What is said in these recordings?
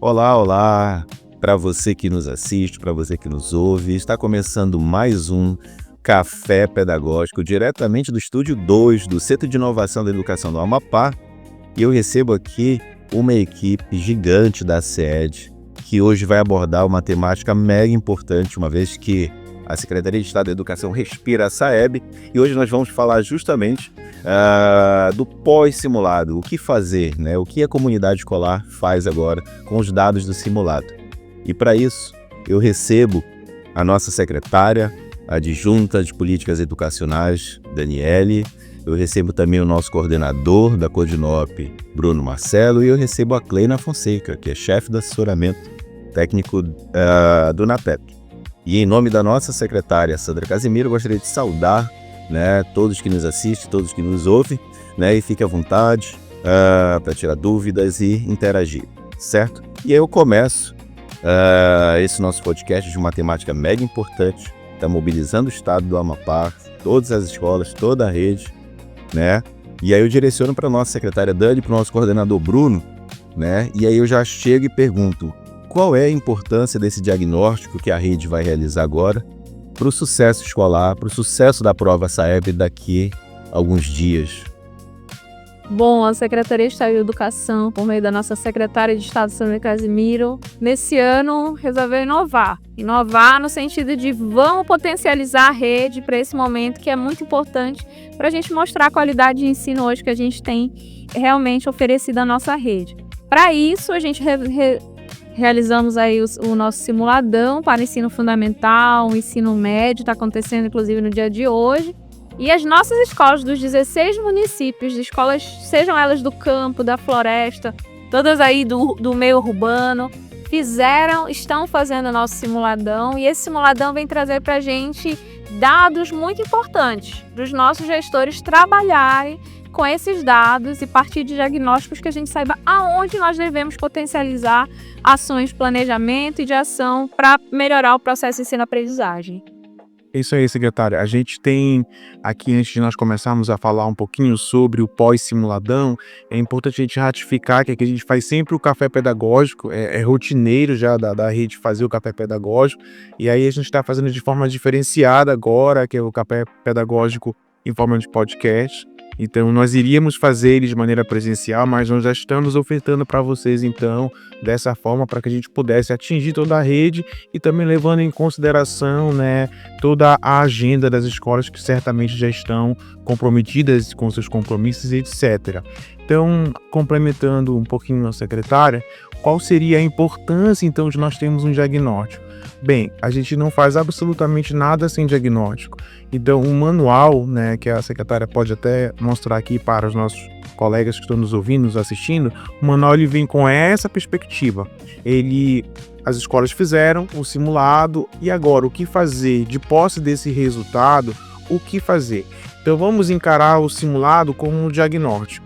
Olá, olá! Para você que nos assiste, para você que nos ouve, está começando mais um Café Pedagógico, diretamente do Estúdio 2 do Centro de Inovação da Educação do Amapá. E eu recebo aqui uma equipe gigante da SED, que hoje vai abordar uma temática mega importante, uma vez que a Secretaria de Estado da Educação respira a SAEB, e hoje nós vamos falar justamente do pós-simulado, o que fazer, né? O que a comunidade escolar faz agora com os dados do simulado. E para isso, eu recebo a nossa secretária adjunta de Políticas Educacionais, Daniele, eu recebo também o nosso coordenador da Codinop, Bruno Marcelo, e eu recebo a Cleina Fonseca, que é chefe do assessoramento técnico do NAPEP. E em nome da nossa secretária, Sandra Casimiro, eu gostaria de saudar, né, todos que nos assistem, todos que nos ouvem, né, e fique à vontade para tirar dúvidas e interagir, certo? E aí eu começo esse nosso podcast de uma temática mega importante, está mobilizando o estado do Amapá, todas as escolas, toda a rede, né? E aí eu direciono para a nossa secretária Dani, para o nosso coordenador Bruno, né? E aí eu já chego e pergunto: qual é a importância desse diagnóstico que a rede vai realizar agora para o sucesso escolar, para o sucesso da prova SAEB daqui a alguns dias? Bom, a Secretaria de Estado de Educação, por meio da nossa secretária de Estado, Sandra Casimiro, nesse ano resolveu inovar. Inovar no sentido de vamos potencializar a rede para esse momento que é muito importante para a gente mostrar a qualidade de ensino hoje que a gente tem realmente oferecido à nossa rede. Para isso, a gente realizamos aí o nosso simuladão para ensino fundamental, ensino médio, está acontecendo inclusive no dia de hoje. E as nossas escolas dos 16 municípios, escolas, sejam elas do campo, da floresta, todas aí do meio urbano, estão fazendo o nosso simuladão. E esse simuladão vem trazer para a gente dados muito importantes para os nossos gestores trabalharem com esses dados e partir de diagnósticos que a gente saiba aonde nós devemos potencializar ações de planejamento e de ação para melhorar o processo de ensino-aprendizagem. É isso aí, secretária. A gente tem aqui, antes de nós começarmos a falar um pouquinho sobre o pós-simuladão, é importante a gente ratificar que aqui a gente faz sempre o café pedagógico, é rotineiro já da rede fazer o café pedagógico, e aí a gente está fazendo de forma diferenciada agora, que é o café pedagógico em forma de podcast. Então, nós iríamos fazer ele de maneira presencial, mas nós já estamos ofertando para vocês, então, dessa forma, para que a gente pudesse atingir toda a rede e também levando em consideração, né, toda a agenda das escolas que certamente já estão comprometidas com seus compromissos, etc. Então, complementando um pouquinho a secretária, qual seria a importância, então, de nós termos um diagnóstico? Bem, a gente não faz absolutamente nada sem diagnóstico. Então, um manual, né, que a secretária pode até mostrar aqui para os nossos colegas que estão nos ouvindo, nos assistindo, o manual ele vem com essa perspectiva. As escolas fizeram o simulado e agora o que fazer? De posse desse resultado, o que fazer? Então, vamos encarar o simulado como um diagnóstico.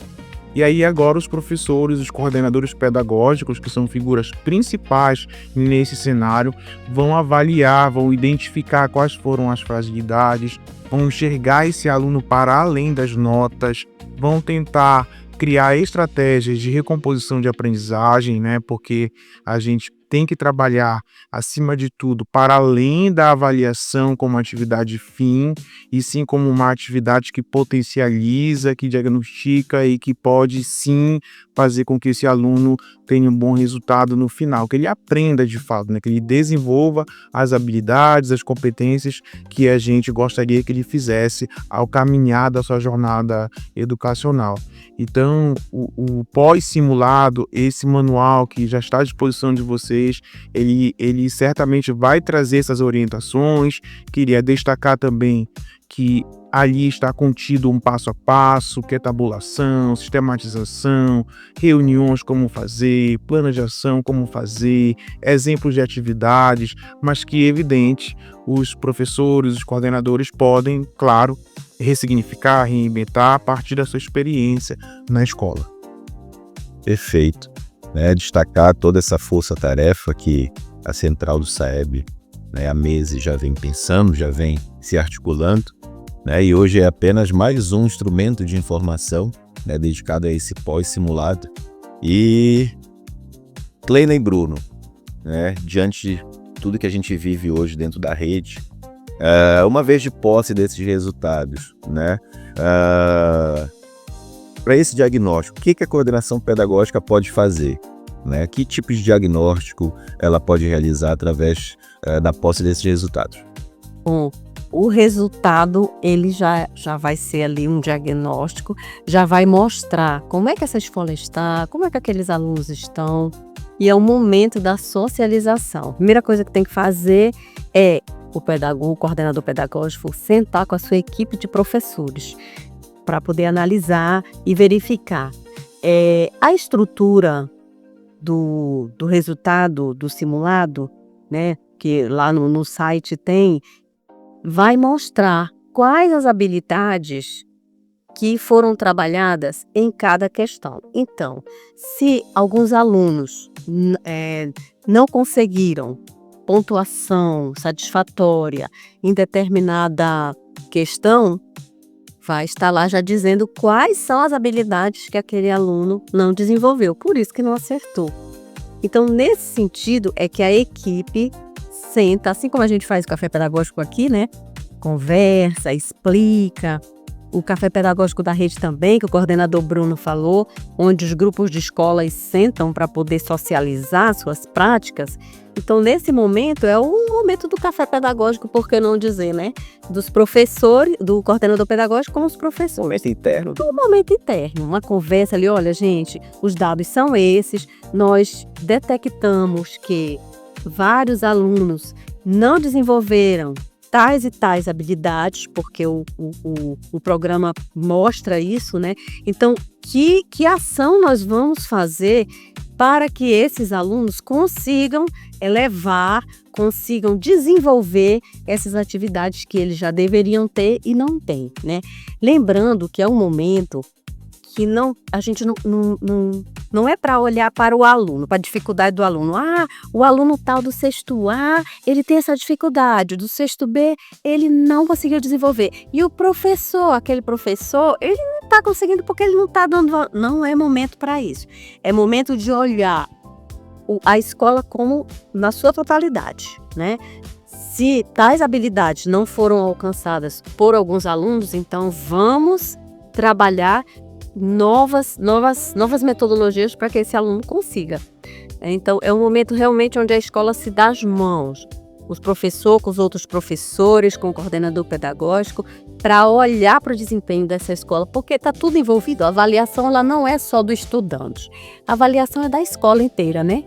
E aí agora os professores, os coordenadores pedagógicos, que são figuras principais nesse cenário, vão avaliar, vão identificar quais foram as fragilidades, vão enxergar esse aluno para além das notas, vão tentar criar estratégias de recomposição de aprendizagem, né? Porque a gente tem que trabalhar, acima de tudo, para além da avaliação como atividade fim, e sim como uma atividade que potencializa, que diagnostica e que pode, sim, fazer com que esse aluno tenha um bom resultado no final, que ele aprenda de fato, né? Que ele desenvolva as habilidades, as competências que a gente gostaria que ele fizesse ao caminhar da sua jornada educacional. Então, o pós-simulado, esse manual que já está à disposição de vocês, ele certamente vai trazer essas orientações. Queria destacar também que ali está contido um passo a passo, que é tabulação, sistematização, reuniões como fazer, plano de ação como fazer, exemplos de atividades, mas que, evidente, os professores, os coordenadores podem, claro, ressignificar, reinventar a partir da sua experiência na escola. Perfeito. Destacar toda essa força-tarefa que a Central do SAEB, a meses já vem pensando, já vem se articulando, e hoje é apenas mais um instrumento de informação dedicado a esse pós-simulado. E Kleina e Bruno, né, diante de tudo que a gente vive hoje dentro da rede, uma vez de posse desses resultados, né, para esse diagnóstico, o que a coordenação pedagógica pode fazer? Né? Que tipo de diagnóstico ela pode realizar através da posse desses resultados? Bom, o resultado ele já vai ser ali um diagnóstico, já vai mostrar como é que essa escola está, como é que aqueles alunos estão, e é o momento da socialização. A primeira coisa que tem que fazer é o coordenador pedagógico sentar com a sua equipe de professores para poder analisar e verificar a estrutura do resultado do simulado, né, que lá no site tem, vai mostrar quais as habilidades que foram trabalhadas em cada questão. Então, se alguns alunos não conseguiram pontuação satisfatória em determinada questão, vai estar lá já dizendo quais são as habilidades que aquele aluno não desenvolveu, por isso que não acertou. Então, nesse sentido, é que a equipe senta, assim como a gente faz o café pedagógico aqui, né? Conversa, explica. O café pedagógico da rede também, que o coordenador Bruno falou, onde os grupos de escolas sentam para poder socializar suas práticas. Então, nesse momento, é o momento do café pedagógico, por que não dizer, né? Dos professores, do coordenador pedagógico com os professores. Momento interno. Um momento interno, uma conversa ali, olha, gente, os dados são esses, nós detectamos que vários alunos não desenvolveram tais e tais habilidades, porque o programa mostra isso, né? Então, que ação nós vamos fazer para que esses alunos consigam elevar, consigam desenvolver essas atividades que eles já deveriam ter e não têm, né? Lembrando que é um momento que a gente não é para olhar para o aluno, para a dificuldade do aluno. O aluno tal do sexto A, ele tem essa dificuldade, do sexto B, ele não conseguiu desenvolver. E o professor, aquele professor, ele não está conseguindo porque ele não está dando... Não é momento para isso. É momento de olhar a escola como na sua totalidade, né? Se tais habilidades não foram alcançadas por alguns alunos, então vamos trabalhar novas metodologias para que esse aluno consiga. Então, é um momento realmente onde a escola se dá as mãos, os professores com os outros professores, com o coordenador pedagógico, para olhar para o desempenho dessa escola, porque está tudo envolvido. A avaliação ela não é só do estudante, a avaliação é da escola inteira, né?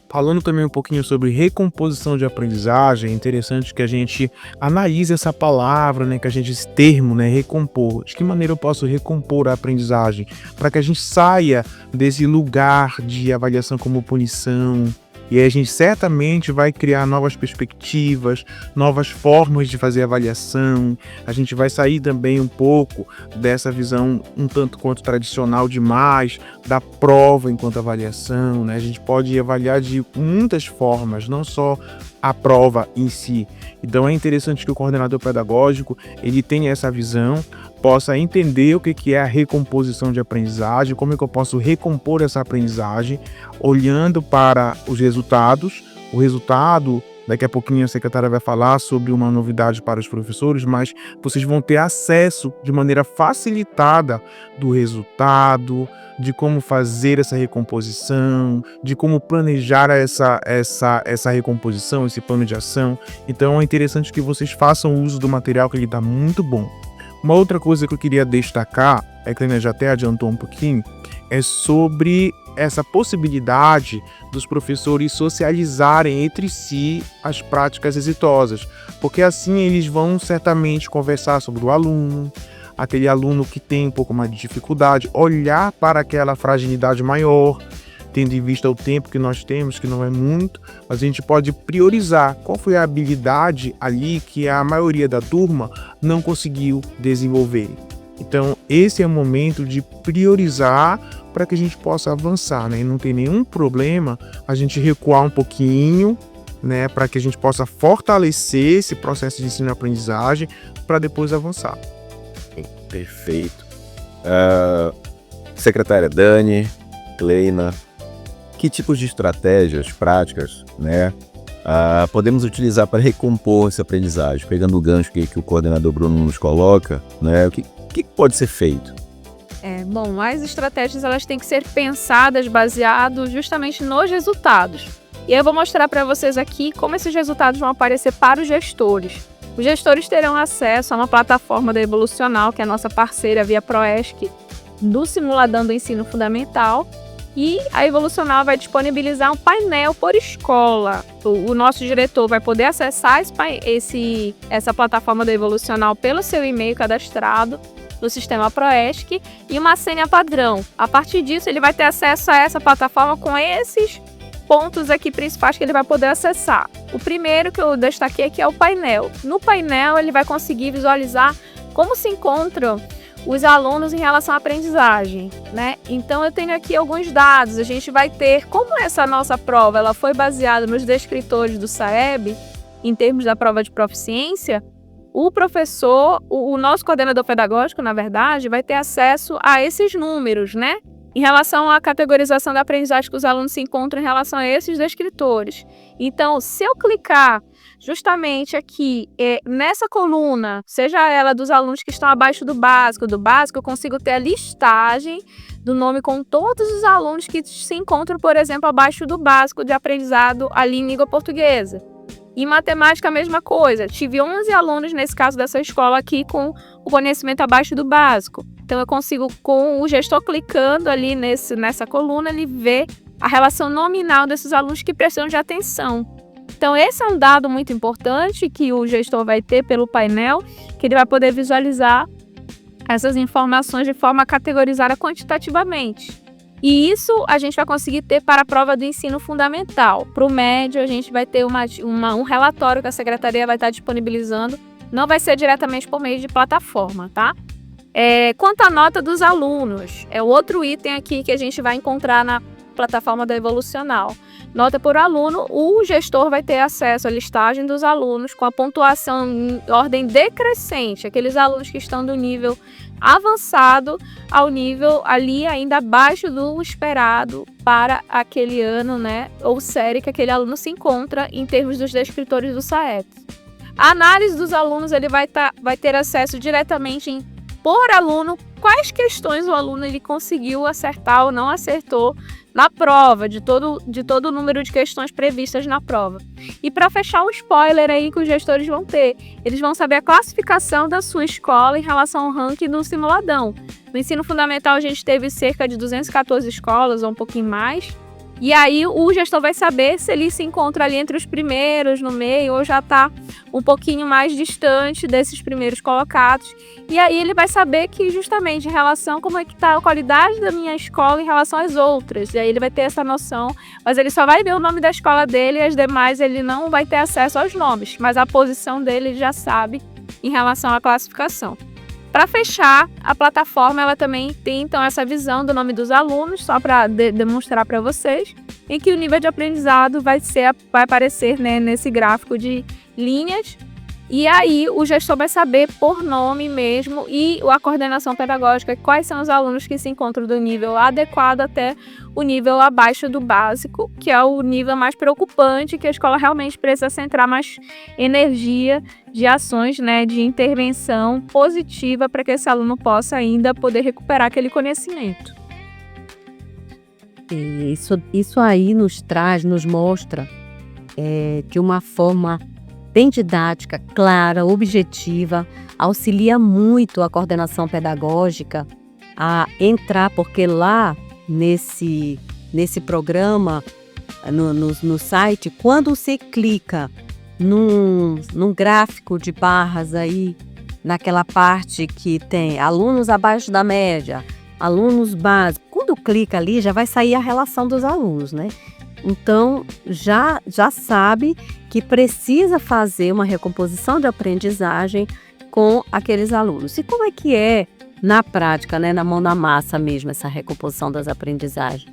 Falando também um pouquinho sobre recomposição de aprendizagem, é interessante que a gente analise essa palavra, né, esse termo, né, recompor. De que maneira eu posso recompor a aprendizagem? Para que a gente saia desse lugar de avaliação como punição. E aí a gente certamente vai criar novas perspectivas, novas formas de fazer avaliação. A gente vai sair também um pouco dessa visão um tanto quanto tradicional demais, da prova enquanto avaliação, né? A gente pode avaliar de muitas formas, não só a prova em si. Então é interessante que o coordenador pedagógico ele tenha essa visão, possa entender o que é a recomposição de aprendizagem, como é que eu posso recompor essa aprendizagem, olhando para os resultados. O resultado, daqui a pouquinho a secretária vai falar sobre uma novidade para os professores, mas vocês vão ter acesso de maneira facilitada do resultado, de como fazer essa recomposição, de como planejar essa recomposição, esse plano de ação. Então é interessante que vocês façam uso do material, que ele está muito bom. Uma outra coisa que eu queria destacar, a Kleina já até adiantou um pouquinho, é sobre essa possibilidade dos professores socializarem entre si as práticas exitosas, porque assim eles vão certamente conversar sobre o aluno, aquele aluno que tem um pouco mais de dificuldade, olhar para aquela fragilidade maior, tendo em vista o tempo que nós temos, que não é muito, mas a gente pode priorizar qual foi a habilidade ali que a maioria da turma não conseguiu desenvolver. Então, esse é o momento de priorizar para que a gente possa avançar, né? E não tem nenhum problema a gente recuar um pouquinho, né? Para que a gente possa fortalecer esse processo de ensino e aprendizagem para depois avançar. Perfeito. Secretária Dani, Kleina, que tipos de estratégias práticas, né, podemos utilizar para recompor essa aprendizagem? Pegando o gancho que o coordenador Bruno nos coloca, né, o que pode ser feito? Bom, as estratégias elas têm que ser pensadas baseado justamente nos resultados. E aí eu vou mostrar para vocês aqui como esses resultados vão aparecer para os gestores. Os gestores terão acesso a uma plataforma da Evolucional, que é a nossa parceira via Proesc, do Simuladão do Ensino Fundamental. E a Evolucional vai disponibilizar um painel por escola. O nosso diretor vai poder acessar essa plataforma da Evolucional pelo seu e-mail cadastrado no sistema Proesc e uma senha padrão. A partir disso, ele vai ter acesso a essa plataforma com esses pontos aqui principais que ele vai poder acessar. O primeiro que eu destaquei aqui é o painel. No painel, ele vai conseguir visualizar como se encontram os alunos em relação à aprendizagem, né? Então, eu tenho aqui alguns dados. A gente vai ter, como essa nossa prova ela foi baseada nos descritores do SAEB, em termos da prova de proficiência, o professor, o nosso coordenador pedagógico, na verdade, vai ter acesso a esses números, né? Em relação à categorização da aprendizagem que os alunos se encontram em relação a esses descritores. Então, se eu clicar justamente aqui nessa coluna, seja ela dos alunos que estão abaixo do básico, eu consigo ter a listagem do nome com todos os alunos que se encontram, por exemplo, abaixo do básico de aprendizado ali em língua portuguesa. Em matemática, a mesma coisa. Tive 11 alunos, nesse caso dessa escola aqui, com o conhecimento abaixo do básico. Então, eu consigo, com o gestor clicando ali nessa coluna, ele ver a relação nominal desses alunos que precisam de atenção. Então, esse é um dado muito importante que o gestor vai ter pelo painel, que ele vai poder visualizar essas informações de forma categorizada quantitativamente. E isso a gente vai conseguir ter para a prova do ensino fundamental. Para o médio, a gente vai ter um relatório que a secretaria vai estar disponibilizando. Não vai ser diretamente por meio de plataforma, tá? Quanto à nota dos alunos, é outro item aqui que a gente vai encontrar na plataforma da Evolucional. Nota por aluno, o gestor vai ter acesso à listagem dos alunos com a pontuação em ordem decrescente, aqueles alunos que estão do nível avançado ao nível ali ainda abaixo do esperado para aquele ano, né, ou série que aquele aluno se encontra em termos dos descritores do SAEB. A análise dos alunos, ele vai ter acesso diretamente por aluno, quais questões o aluno ele conseguiu acertar ou não acertou na prova, de todo o número de questões previstas na prova. E para fechar um spoiler aí que os gestores vão ter, eles vão saber a classificação da sua escola em relação ao ranking do simuladão. No ensino fundamental a gente teve cerca de 214 escolas ou um pouquinho mais, e aí o gestor vai saber se ele se encontra ali entre os primeiros, no meio, ou já está um pouquinho mais distante desses primeiros colocados. E aí ele vai saber que justamente em relação a como é que está a qualidade da minha escola em relação às outras. E aí ele vai ter essa noção, mas ele só vai ver o nome da escola dele e as demais ele não vai ter acesso aos nomes. Mas a posição dele ele já sabe em relação à classificação. Para fechar, a plataforma ela também tem então essa visão do nome dos alunos, só para demonstrar para vocês, em que o nível de aprendizado vai aparecer, né, nesse gráfico de linhas. E aí o gestor vai saber por nome mesmo e a coordenação pedagógica quais são os alunos que se encontram do nível adequado até o nível abaixo do básico, que é o nível mais preocupante, que a escola realmente precisa centrar mais energia de ações, né, de intervenção positiva para que esse aluno possa ainda poder recuperar aquele conhecimento. Isso aí nos mostra de uma forma bem didática, clara, objetiva, auxilia muito a coordenação pedagógica a entrar, porque lá nesse programa, no site, quando você clica num gráfico de barras aí, naquela parte que tem alunos abaixo da média, alunos básicos, quando clica ali já vai sair a relação dos alunos, né? Então, já sabe que precisa fazer uma recomposição de aprendizagem com aqueles alunos. E como é que é na prática, né, na mão na massa mesmo, essa recomposição das aprendizagens?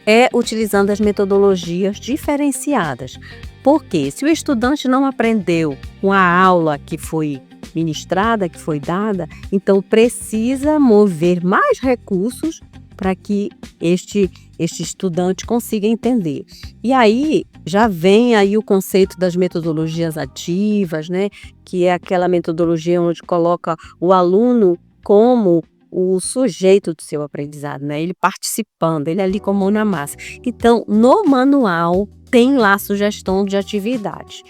É utilizando as metodologias diferenciadas. Porque se o estudante não aprendeu com a aula que foi ministrada, que foi dada, então precisa mover mais recursos para que este estudante consiga entender. E aí já vem aí o conceito das metodologias ativas, né? Que é aquela metodologia onde coloca o aluno como o sujeito do seu aprendizado, né? Ele participando, ele ali com a mão na massa. Então, no manual tem lá sugestão de atividades,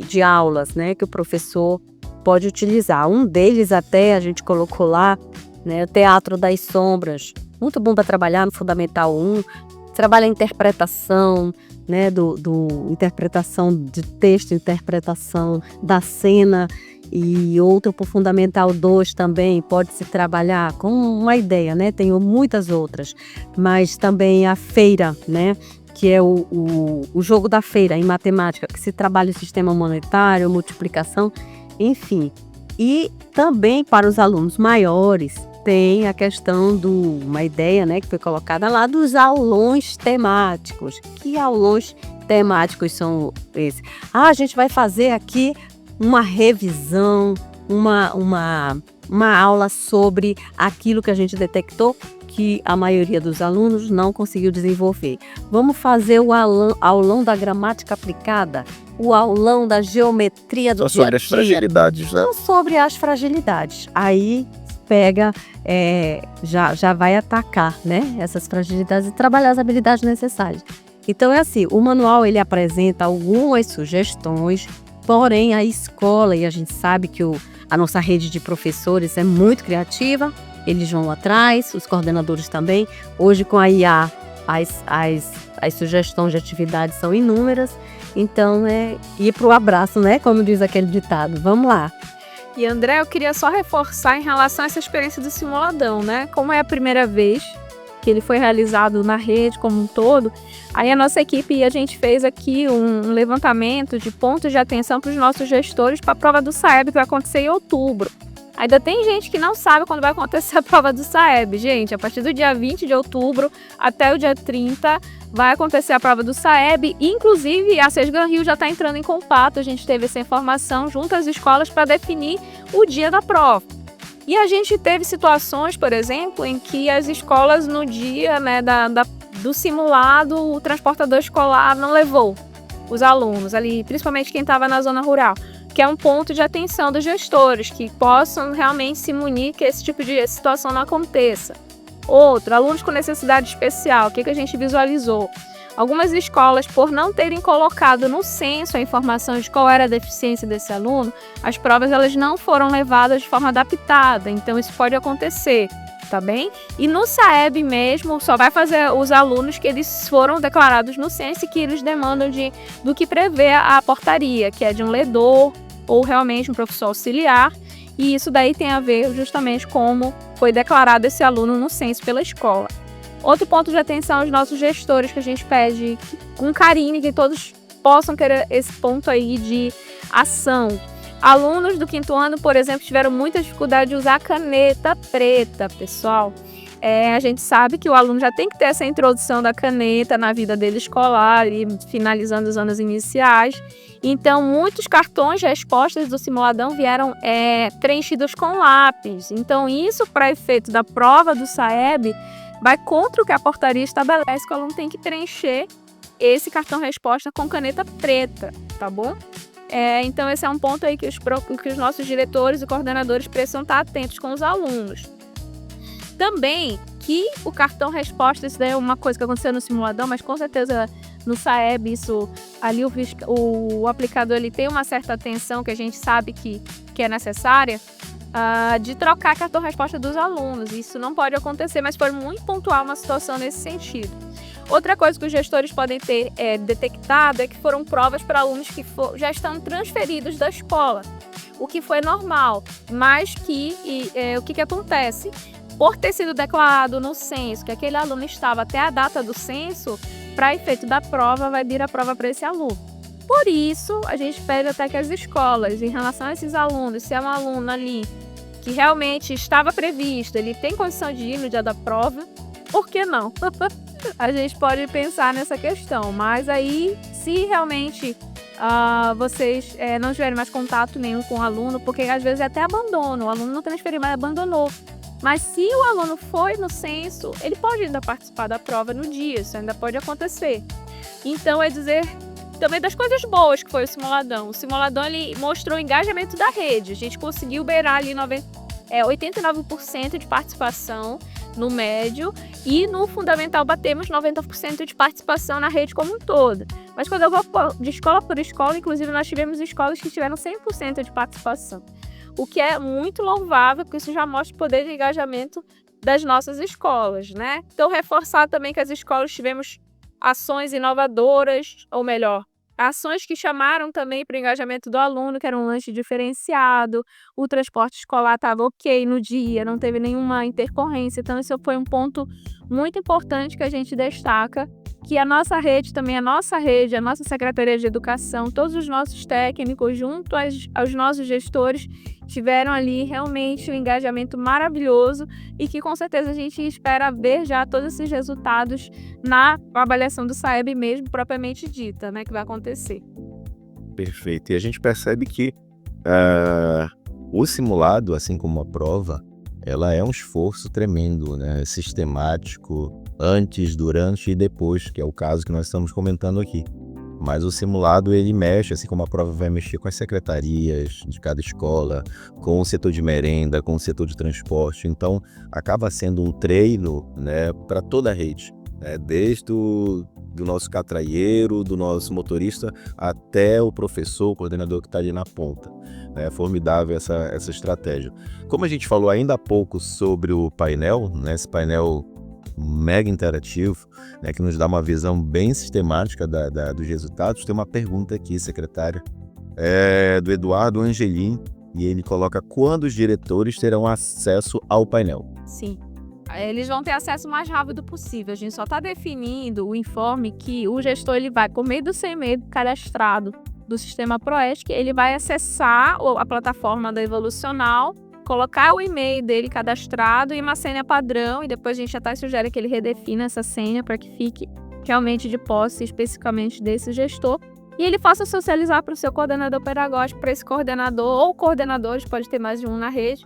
de aulas, né? Que o professor pode utilizar. Um deles até a gente colocou lá, né? O Teatro das Sombras. Muito bom para trabalhar no Fundamental 1. Trabalha a interpretação, né? Do interpretação de texto, interpretação da cena. E outro para o Fundamental 2 também pode se trabalhar com uma ideia, né? Tem muitas outras, mas também a feira, né? Que é o jogo da feira em matemática, que se trabalha o sistema monetário, multiplicação, enfim. E também para os alunos maiores tem a questão uma ideia, né? Que foi colocada lá dos aulões temáticos. Que aulões temáticos são esses? A gente vai fazer aqui uma revisão, uma aula sobre aquilo que a gente detectou que a maioria dos alunos não conseguiu desenvolver. Vamos fazer o aulão da gramática aplicada, o aulão da geometria do dia a dia. Sobre as fragilidades, né? Sobre as fragilidades. Aí pega, já vai atacar, né, essas fragilidades e trabalhar as habilidades necessárias. Então é assim, o manual ele apresenta algumas sugestões. Porém, a escola, e a gente sabe que a nossa rede de professores é muito criativa, eles vão atrás, os coordenadores também. Hoje, com a IA, as sugestões de atividades são inúmeras. Então, é ir para o abraço, né? Como diz aquele ditado. Vamos lá. E, André, eu queria só reforçar em relação a essa experiência do simuladão, né? Como é a primeira vez que ele foi realizado na rede como um todo, aí a nossa equipe e a gente fez aqui um levantamento de pontos de atenção para os nossos gestores para a prova do SAEB que vai acontecer em outubro. Ainda tem gente que não sabe quando vai acontecer a prova do SAEB. Gente, a partir do dia 20 de outubro até o dia 30 vai acontecer a prova do SAEB. Inclusive, a Sesgan Rio já está entrando em contato. A gente teve essa informação junto às escolas para definir o dia da prova. E a gente teve situações, por exemplo, em que as escolas no dia, né, do simulado, o transportador escolar não levou os alunos ali, principalmente quem estava na zona rural, que é um ponto de atenção dos gestores, que possam realmente se munir que esse tipo de situação não aconteça. Outro, alunos com necessidade especial, o que a gente visualizou? Algumas escolas, por não terem colocado no censo a informação de qual era a deficiência desse aluno, as provas elas não foram levadas de forma adaptada, então isso pode acontecer, tá bem? E no SAEB mesmo, só vai fazer os alunos que eles foram declarados no censo e que eles demandam do que prevê a portaria, que é de um ledor ou realmente um professor auxiliar, e isso daí tem a ver justamente como foi declarado esse aluno no censo pela escola. Outro ponto de atenção aos nossos gestores, que a gente pede com carinho, que todos possam ter esse ponto aí de ação. Alunos do 5º ano, por exemplo, tiveram muita dificuldade de usar a caneta preta, pessoal. A gente sabe que o aluno já tem que ter essa introdução da caneta na vida dele escolar, e finalizando os anos iniciais. Então, muitos cartões de respostas do simuladão vieram preenchidos com lápis. Então, isso, para efeito da prova do SAEB, vai contra o que a portaria estabelece, que o aluno tem que preencher esse cartão-resposta com caneta preta, tá bom? Então, esse é um ponto aí que os nossos diretores e coordenadores precisam estar atentos com os alunos. Também que o cartão-resposta, isso daí é uma coisa que aconteceu no simuladão, mas com certeza no SAEB, isso ali o aplicador ele tem uma certa atenção que a gente sabe que é necessária, de trocar cartão-resposta dos alunos. Isso não pode acontecer, mas foi muito pontual uma situação nesse sentido. Outra coisa que os gestores podem ter detectado é que foram provas para alunos que já estão transferidos da escola, o que foi normal, mas o que acontece? Por ter sido declarado no censo que aquele aluno estava até a data do censo, para efeito da prova, vai vir a prova para esse aluno. Por isso, a gente pede até que as escolas, em relação a esses alunos, se é um aluno ali que realmente estava previsto, ele tem condição de ir no dia da prova, por que não? A gente pode pensar nessa questão, mas aí, se realmente vocês não tiverem mais contato nenhum com o aluno, porque às vezes é até abandono, o aluno não transferiu, mas abandonou. Mas se o aluno foi no censo, ele pode ainda participar da prova no dia, isso ainda pode acontecer. Então, é dizer também das coisas boas que foi o simuladão. O simuladão ele mostrou o engajamento da rede. A gente conseguiu beirar ali 89% de participação no médio e no fundamental batemos 90% de participação na rede como um todo. Mas quando eu vou de escola por escola, inclusive nós tivemos escolas que tiveram 100% de participação. O que é muito louvável, porque isso já mostra o poder de engajamento das nossas escolas, né? Então, reforçar também que as escolas tivemos ações inovadoras, ou melhor, ações que chamaram também para o engajamento do aluno, que era um lanche diferenciado, o transporte escolar estava ok no dia, não teve nenhuma intercorrência. Então, esse foi um ponto muito importante que a gente destaca, que a nossa rede também, a nossa Secretaria de Educação, todos os nossos técnicos, junto aos nossos gestores, tiveram ali realmente um engajamento maravilhoso e que com certeza a gente espera ver já todos esses resultados na avaliação do SAEB mesmo, propriamente dita, né, que vai acontecer. Perfeito. E a gente percebe que o simulado, assim como a prova, ela é um esforço tremendo, né, sistemático, antes, durante e depois, que é o caso que nós estamos comentando aqui. Mas o simulado, ele mexe, assim como a prova vai mexer com as secretarias de cada escola, com o setor de merenda, com o setor de transporte. Então, acaba sendo um treino, né, para toda a rede, né, desde do nosso catraieiro, do nosso motorista, até o professor, o coordenador que está ali na ponta. É formidável essa estratégia. Como a gente falou ainda há pouco sobre o painel, né, esse painel mega interativo, né, que nos dá uma visão bem sistemática dos resultados. Tem uma pergunta aqui, secretária, do Eduardo Angelim, e ele coloca: quando os diretores terão acesso ao painel? Sim, eles vão ter acesso o mais rápido possível. A gente só está definindo o informe que o gestor ele vai, por meio do CME cadastrado do Sistema Proesc, ele vai acessar a plataforma da Evolucional, colocar o e-mail dele cadastrado e uma senha padrão, e depois a gente até sugere que ele redefina essa senha para que fique realmente de posse especificamente desse gestor, e ele possa socializar para o seu coordenador pedagógico, para esse coordenador ou coordenadores, pode ter mais de um na rede,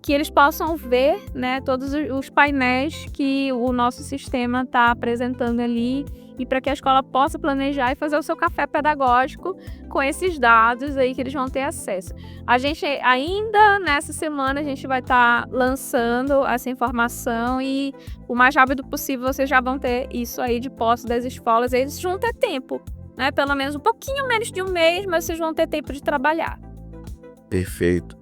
que eles possam ver, né, todos os painéis que o nosso sistema está apresentando ali, e para que a escola possa planejar e fazer o seu café pedagógico com esses dados aí que eles vão ter acesso. A gente ainda nessa semana a gente vai estar lançando essa informação e o mais rápido possível vocês já vão ter isso aí de posse das escolas. Eles vão ter tempo, né? Pelo menos um pouquinho menos de um mês, mas vocês vão ter tempo de trabalhar. Perfeito.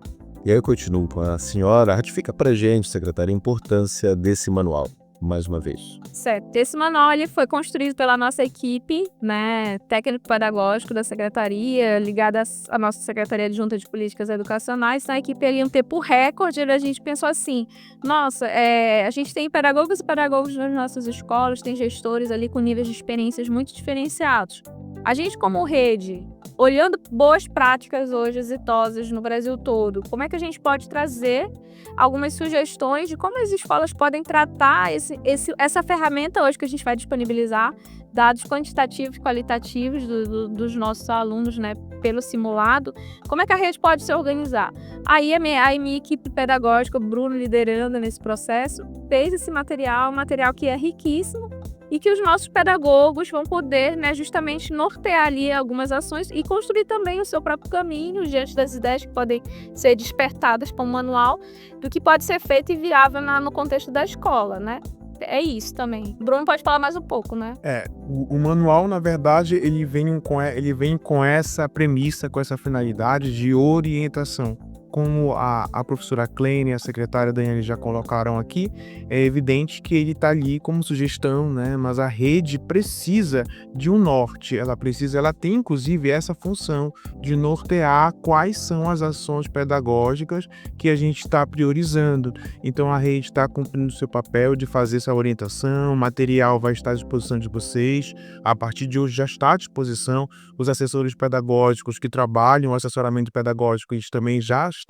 E aí eu continuo com a senhora. Ratifica para a gente, secretária, a importância desse manual, mais uma vez. Certo. Esse manual ele foi construído pela nossa equipe, né, técnico-pedagógico da secretaria, ligada à nossa Secretaria Adjunta de Políticas Educacionais. Na equipe ali, um tempo recorde, a gente pensou assim, nossa, a gente tem pedagogos e pedagogos nas nossas escolas, tem gestores ali com níveis de experiências muito diferenciados. A gente, como rede, olhando boas práticas hoje exitosas no Brasil todo, como é que a gente pode trazer algumas sugestões de como as escolas podem tratar essa ferramenta hoje que a gente vai disponibilizar, dados quantitativos e qualitativos dos nossos alunos, né, pelo simulado, como é que a rede pode se organizar? Aí a minha equipe pedagógica, o Bruno liderando nesse processo, fez esse material, um material que é riquíssimo, e que os nossos pedagogos vão poder, né, justamente nortear ali algumas ações e construir também o seu próprio caminho diante das ideias que podem ser despertadas para um manual do que pode ser feito e viável no contexto da escola, né? É isso também. Bruno pode falar mais um pouco, né? O manual, na verdade, ele vem com essa premissa, com essa finalidade de orientação. Como a professora Kleine e a secretária Daniela já colocaram aqui, é evidente que ele está ali como sugestão, né? Mas a rede precisa de um norte, ela tem inclusive essa função de nortear quais são as ações pedagógicas que a gente está priorizando. Então a rede está cumprindo o seu papel de fazer essa orientação, o material vai estar à disposição de vocês, a partir de hoje já está à disposição, os assessores pedagógicos que trabalham o assessoramento pedagógico, eles também já estão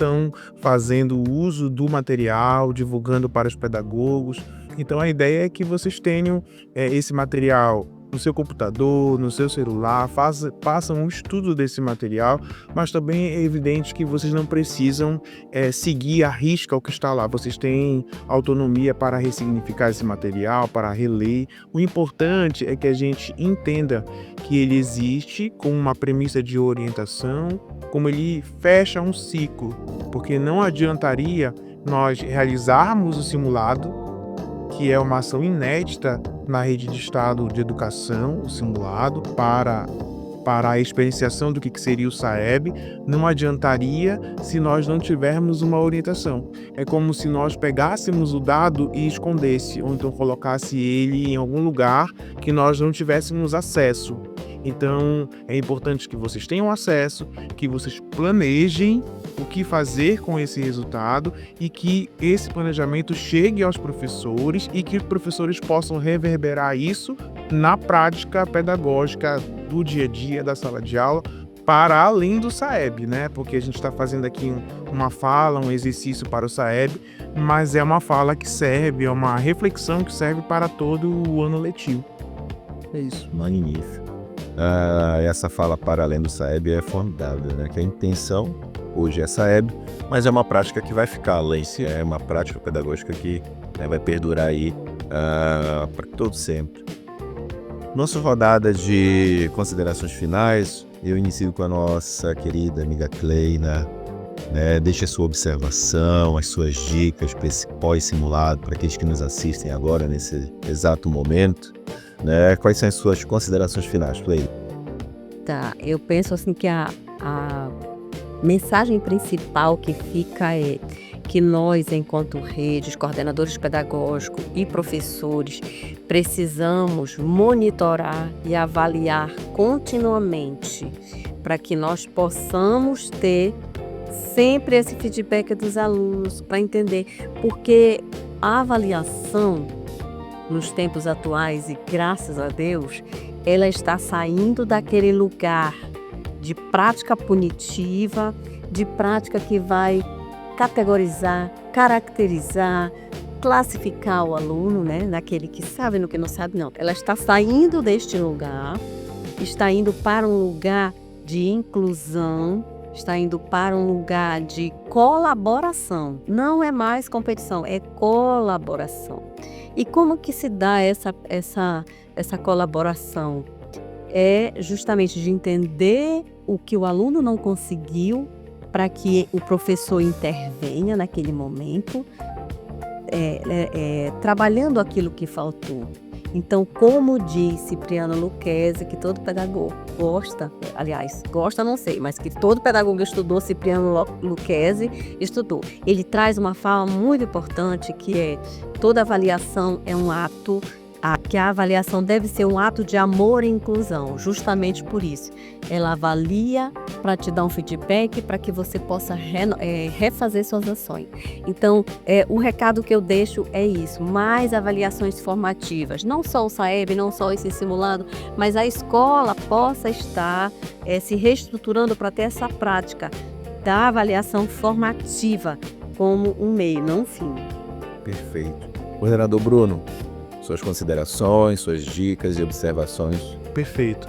fazendo uso do material, divulgando para os pedagogos. Então a ideia é que vocês tenham esse material no seu computador, no seu celular, façam um estudo desse material, mas também é evidente que vocês não precisam seguir à risca o que está lá. Vocês têm autonomia para ressignificar esse material, para reler. O importante é que a gente entenda que ele existe com uma premissa de orientação, como ele fecha um ciclo, porque não adiantaria nós realizarmos o simulado, que é uma ação inédita na rede de Estado de Educação, o simulado, para a experienciação do que seria o SAEB, não adiantaria se nós não tivermos uma orientação. É como se nós pegássemos o dado e escondesse, ou então colocasse ele em algum lugar que nós não tivéssemos acesso. Então, é importante que vocês tenham acesso, que vocês planejem o que fazer com esse resultado e que esse planejamento chegue aos professores e que os professores possam reverberar isso na prática pedagógica do dia a dia da sala de aula, para além do SAEB, né? Porque a gente está fazendo aqui uma fala, um exercício para o SAEB, mas é uma fala que serve, é uma reflexão que serve para todo o ano letivo. É isso. Magnífico. Essa fala para além do SAEB é formidável, né? Que a intenção hoje é SAEB, mas é uma prática que vai ficar além, é uma prática pedagógica que vai perdurar aí para todo sempre. Nossa rodada de considerações finais, eu inicio com a nossa querida amiga Kleina. Deixe a sua observação, as suas dicas para esse pós-simulado, para aqueles que nos assistem agora, nesse exato momento. Quais são as suas considerações finais, Kleina? Tá, eu penso assim que a mensagem principal que fica é que nós, enquanto redes, coordenadores pedagógicos e professores, precisamos monitorar e avaliar continuamente para que nós possamos ter sempre esse feedback dos alunos para entender, porque a avaliação nos tempos atuais, e graças a Deus, ela está saindo daquele lugar de prática punitiva, de prática que vai categorizar, caracterizar, classificar o aluno, naquele que sabe, no que não sabe, não. Ela está saindo deste lugar, está indo para um lugar de inclusão, está indo para um lugar de colaboração. Não é mais competição, é colaboração. E como que se dá essa colaboração? É justamente de entender o que o aluno não conseguiu para que o professor intervenha naquele momento, trabalhando aquilo que faltou. Então, como diz Cipriano Lucchesi, que todo pedagogo gosta, aliás, gosta não sei, mas que todo pedagogo estudou, Cipriano Lucchesi estudou. Ele traz uma fala muito importante que é: toda avaliação é um ato, que a avaliação deve ser um ato de amor e inclusão, justamente por isso. Ela avalia para te dar um feedback, para que você possa refazer suas ações. Então, o recado que eu deixo é isso: mais avaliações formativas, não só o SAEB, não só esse simulado, mas a escola possa estar se reestruturando para ter essa prática da avaliação formativa como um meio, não um fim. Perfeito. Coordenador Bruno, suas considerações, suas dicas e observações. Perfeito.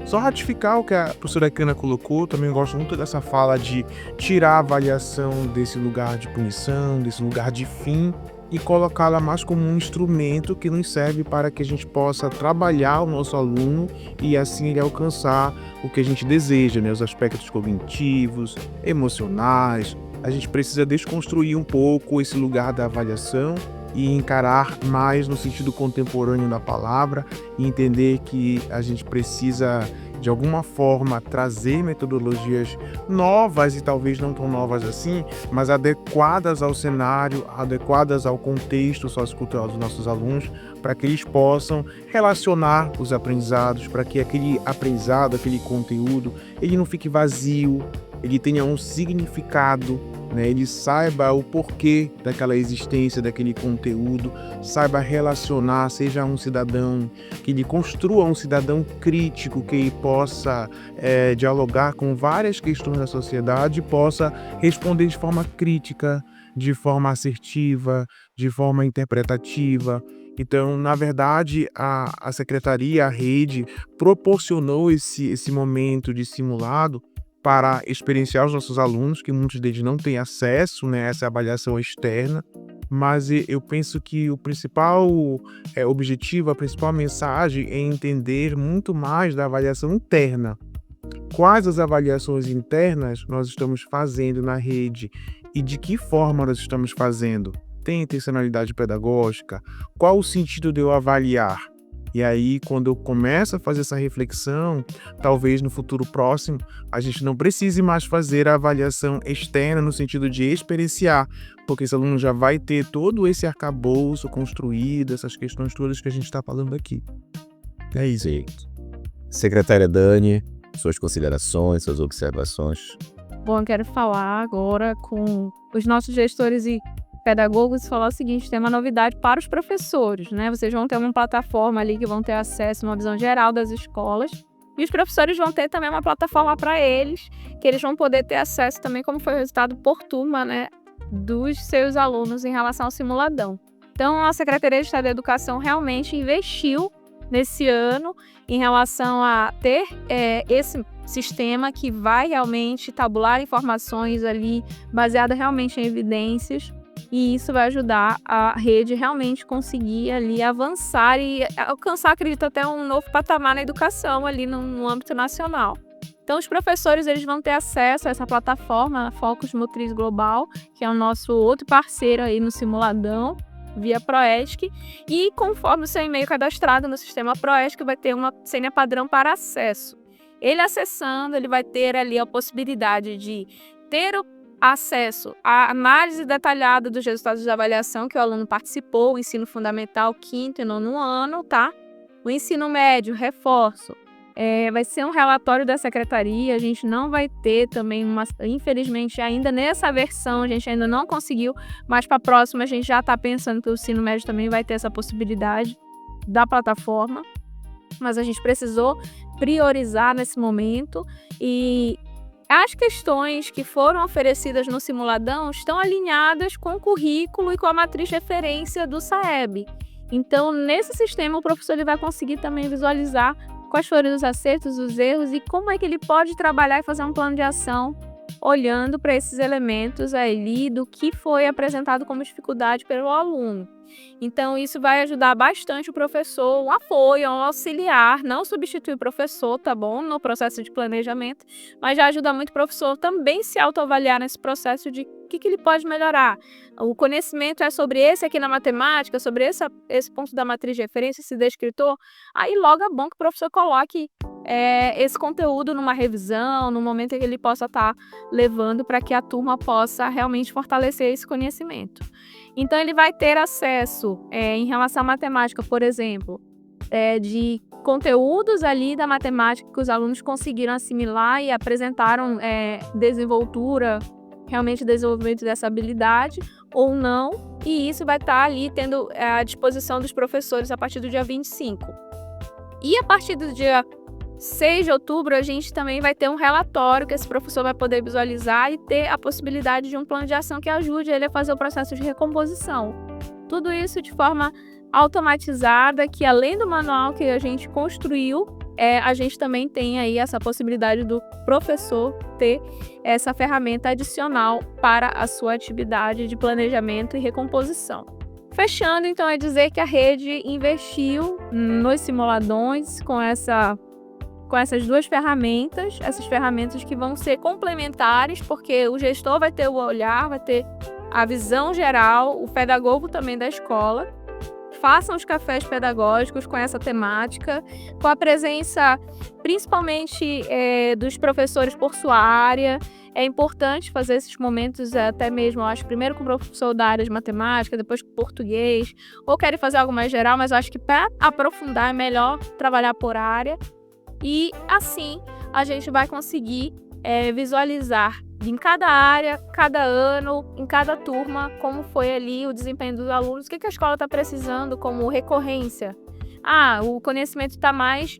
Só ratificar o que a professora Kleina colocou, também gosto muito dessa fala de tirar a avaliação desse lugar de punição, desse lugar de fim, e colocá-la mais como um instrumento que nos serve para que a gente possa trabalhar o nosso aluno e assim ele alcançar o que a gente deseja, os aspectos cognitivos, emocionais. A gente precisa desconstruir um pouco esse lugar da avaliação e encarar mais no sentido contemporâneo da palavra e entender que a gente precisa, de alguma forma, trazer metodologias novas e talvez não tão novas assim, mas adequadas ao cenário, adequadas ao contexto sociocultural dos nossos alunos, para que eles possam relacionar os aprendizados, para que aquele aprendizado, aquele conteúdo, ele não fique vazio, ele tenha um significado, ele saiba o porquê daquela existência, daquele conteúdo, saiba relacionar, seja um cidadão, que ele construa um cidadão crítico, que ele possa dialogar com várias questões da sociedade, possa responder de forma crítica, de forma assertiva, de forma interpretativa. Então, na verdade, a secretaria, a rede, proporcionou esse momento de simulado para experienciar os nossos alunos, que muitos deles não têm acesso, né, a essa avaliação externa, mas eu penso que o principal objetivo, a principal mensagem é entender muito mais da avaliação interna. Quais as avaliações internas nós estamos fazendo na rede e de que forma nós estamos fazendo? Tem intencionalidade pedagógica? Qual o sentido de eu avaliar? E aí, quando eu começo a fazer essa reflexão, talvez no futuro próximo, a gente não precise mais fazer a avaliação externa no sentido de experienciar, porque esse aluno já vai ter todo esse arcabouço construído, essas questões todas que a gente está falando aqui. É isso aí. Secretária Dani, suas considerações, suas observações. Bom, eu quero falar agora com os nossos gestores e pedagogos e falar o seguinte: tem uma novidade para os professores, né? Vocês vão ter uma plataforma ali que vão ter acesso a uma visão geral das escolas, e os professores vão ter também uma plataforma para eles, que eles vão poder ter acesso também como foi o resultado por turma, né, dos seus alunos em relação ao simuladão. Então, a Secretaria de Estado da Educação realmente investiu nesse ano em relação a ter esse sistema que vai realmente tabular informações ali, baseada realmente em evidências, e isso vai ajudar a rede realmente conseguir ali avançar e alcançar, acredito, até um novo patamar na educação ali no âmbito nacional. Então, os professores eles vão ter acesso a essa plataforma, a Focus Motriz Global, que é o nosso outro parceiro aí no simuladão, via Proesc, e conforme o seu e-mail cadastrado no sistema Proesc, vai ter uma senha padrão para acesso. Ele acessando, ele vai ter ali a possibilidade de ter o acesso à análise detalhada dos resultados de avaliação que o aluno participou, o ensino fundamental, 5º e 9º ano, tá? O ensino médio, reforço. Vai ser um relatório da secretaria, a gente não vai ter também, infelizmente, ainda nessa versão, a gente ainda não conseguiu, mas para a próxima a gente já está pensando que o ensino médio também vai ter essa possibilidade da plataforma, mas a gente precisou priorizar nesse momento, e as questões que foram oferecidas no simuladão estão alinhadas com o currículo e com a matriz de referência do SAEB. Então, nesse sistema, o professor ele vai conseguir também visualizar quais foram os acertos, os erros e como é que ele pode trabalhar e fazer um plano de ação olhando para esses elementos ali do que foi apresentado como dificuldade pelo aluno. Então, isso vai ajudar bastante o professor, um apoio, um auxiliar, não substitui o professor, tá bom, no processo de planejamento, mas já ajuda muito o professor também se autoavaliar nesse processo de o que ele pode melhorar. O conhecimento é sobre esse aqui na matemática, sobre esse ponto da matriz de referência, esse descritor, aí logo é bom que o professor coloque esse conteúdo numa revisão, no momento em que ele possa estar levando para que a turma possa realmente fortalecer esse conhecimento. Então, ele vai ter acesso, em relação à matemática, por exemplo, de conteúdos ali da matemática que os alunos conseguiram assimilar e apresentaram desenvoltura, realmente desenvolvimento dessa habilidade ou não, e isso vai estar ali tendo à disposição dos professores a partir do dia 25. E a partir do dia 6 de outubro, a gente também vai ter um relatório que esse professor vai poder visualizar e ter a possibilidade de um plano de ação que ajude ele a fazer o processo de recomposição. Tudo isso de forma automatizada, que além do manual que a gente construiu, a gente também tem aí essa possibilidade do professor ter essa ferramenta adicional para a sua atividade de planejamento e recomposição. Fechando, então, é dizer que a rede investiu nos simuladões com essas duas ferramentas, essas ferramentas que vão ser complementares, porque o gestor vai ter o olhar, vai ter a visão geral, o pedagogo também da escola. Façam os cafés pedagógicos com essa temática, com a presença principalmente dos professores por sua área. É importante fazer esses momentos até mesmo, eu acho, primeiro com o professor da área de matemática, depois com português, ou querem fazer algo mais geral, mas eu acho que para aprofundar é melhor trabalhar por área. E assim a gente vai conseguir visualizar em cada área, cada ano, em cada turma, como foi ali o desempenho dos alunos, o que a escola está precisando como recorrência. O conhecimento está mais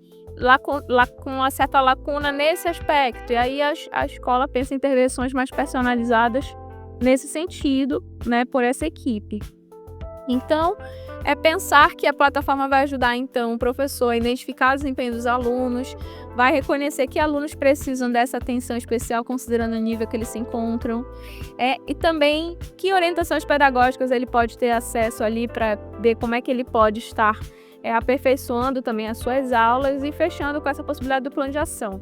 com uma certa lacuna nesse aspecto, e aí a escola pensa em intervenções mais personalizadas nesse sentido, né, por essa equipe. Então, é pensar que a plataforma vai ajudar, então, o professor a identificar o desempenho dos alunos, vai reconhecer que alunos precisam dessa atenção especial, considerando o nível que eles se encontram, e também que orientações pedagógicas ele pode ter acesso ali para ver como é que ele pode estar aperfeiçoando também as suas aulas e fechando com essa possibilidade do plano de ação.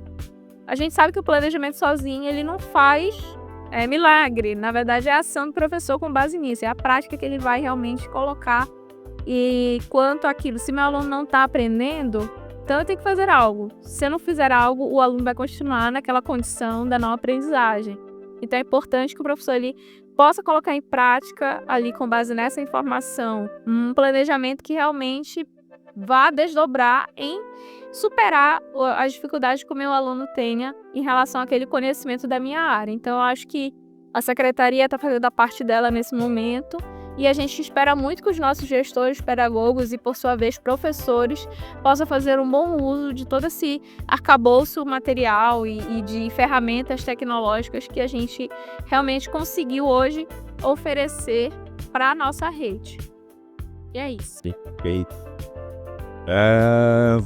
A gente sabe que o planejamento sozinho ele não faz milagre, na verdade é a ação do professor com base nisso, é a prática que ele vai realmente colocar. E quanto àquilo, se meu aluno não está aprendendo, então eu tenho que fazer algo. Se eu não fizer algo, o aluno vai continuar naquela condição da não aprendizagem. Então é importante que o professor ele possa colocar em prática, ali com base nessa informação, um planejamento que realmente vá desdobrar em superar as dificuldades que o meu aluno tenha em relação àquele conhecimento da minha área. Então eu acho que a secretaria está fazendo a parte dela nesse momento. E a gente espera muito que os nossos gestores, pedagogos e, por sua vez, professores possam fazer um bom uso de todo esse arcabouço material e de ferramentas tecnológicas que a gente realmente conseguiu hoje oferecer para a nossa rede. E é isso. Perfeito.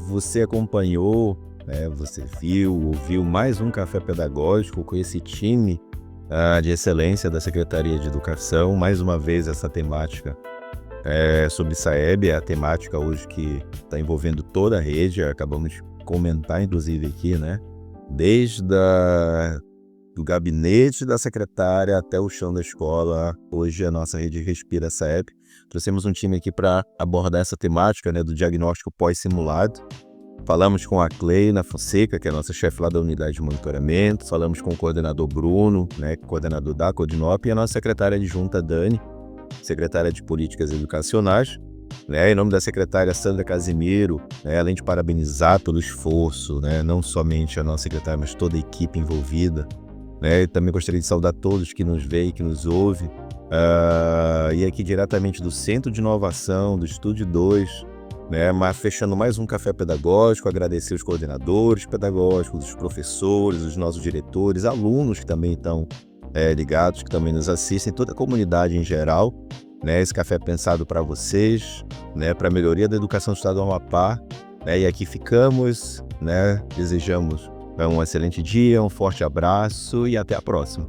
Você acompanhou, você ouviu mais um Café Pedagógico com esse time de excelência da Secretaria de Educação. Mais uma vez essa temática sobre SAEB, é a temática hoje que está envolvendo toda a rede, acabamos de comentar inclusive aqui, né? Desde do gabinete da secretária até o chão da escola, hoje a nossa rede respira SAEB. Trouxemos um time aqui para abordar essa temática, né, do diagnóstico pós-simulado. Falamos com a Cleina Fonseca, que é a nossa chefe lá da unidade de monitoramento. Falamos com o coordenador Bruno, né, coordenador da Codinop, e a nossa secretária adjunta Dani, secretária de Políticas Educacionais. Em nome da secretária Sandra Casimiro, além de parabenizar pelo esforço, não somente a nossa secretária, mas toda a equipe envolvida. Também gostaria de saudar todos que nos veem, que nos ouvem. E aqui diretamente do Centro de Inovação, do Estúdio 2, mas fechando mais um Café Pedagógico, agradecer os coordenadores pedagógicos, os professores, os nossos diretores, alunos que também estão ligados, que também nos assistem, toda a comunidade em geral. Esse café é pensado para vocês, para a melhoria da educação do Estado do Amapá. E aqui ficamos, desejamos um excelente dia, um forte abraço e até a próxima.